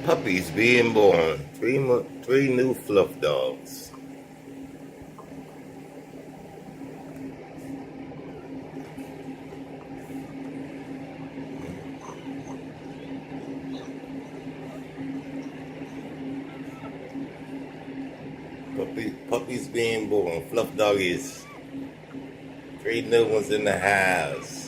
Puppies being born. Three new fluff dogs. Puppies being born. Fluff doggies. Three new ones in the house.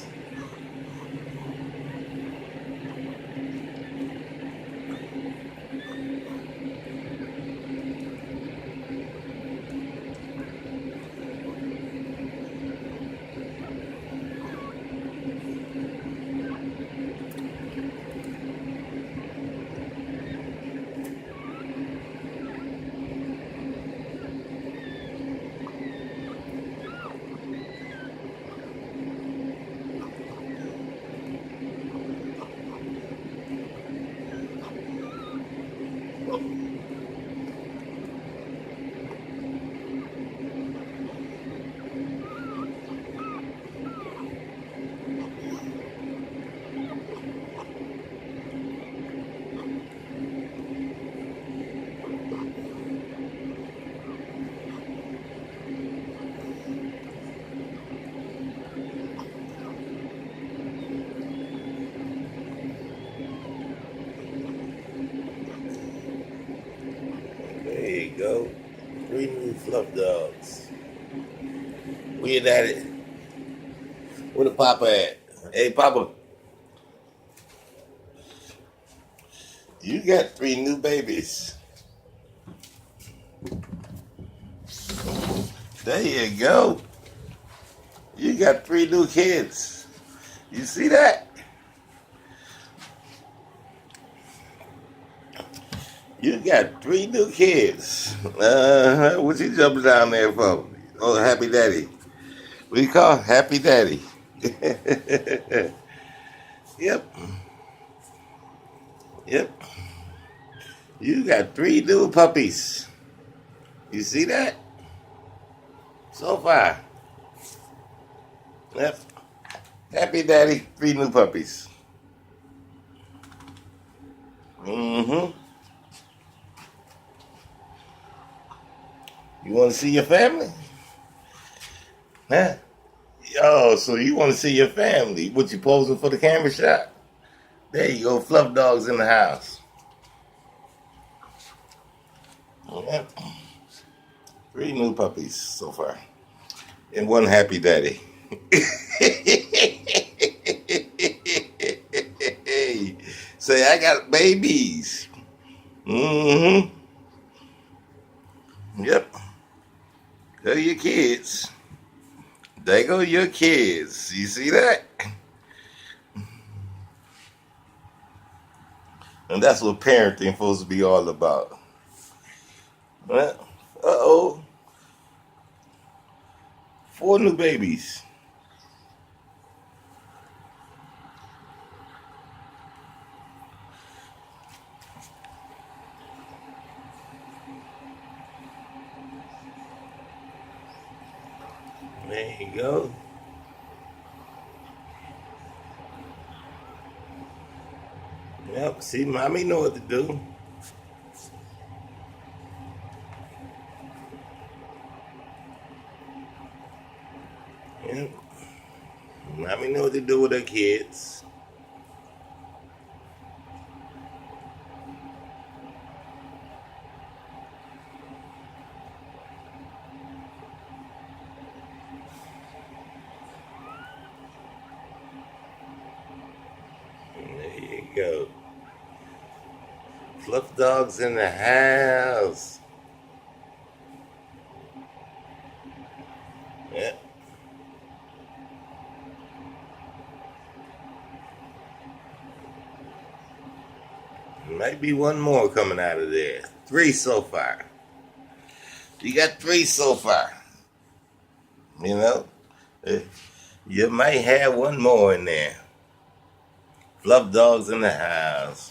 There you go. Three new fluff dogs. Where at it? Where the Papa at? Hey, Papa. You got three new babies. There you go. You got three new kids. You see that? You got three new kids. What you jumping down there for? Oh, happy daddy. What you call happy daddy? Yep. Yep. You got three new puppies. You see that? So far. Yep. Happy daddy, three new puppies. Mm-hmm. You want to see your family? Huh? Oh, so you want to see your family. What, you posing for the camera shot? There you go, fluff dogs in the house. Yep. Three new puppies so far. And one happy daddy. Say, I got babies. Mm-hmm. Yep. They're your kids. There go your kids. You see that? And that's what parenting supposed to be all about. Well, uh-oh. 4 new babies. There you go. Yep, see, mommy know what to do. Yep. Mommy know what to do with her kids. There you go. Fluff dogs in the house. Yeah. Might be one more coming out of there. 3 so far. You got 3 so far. You know? You might have one more in there. Fluff dogs in the house.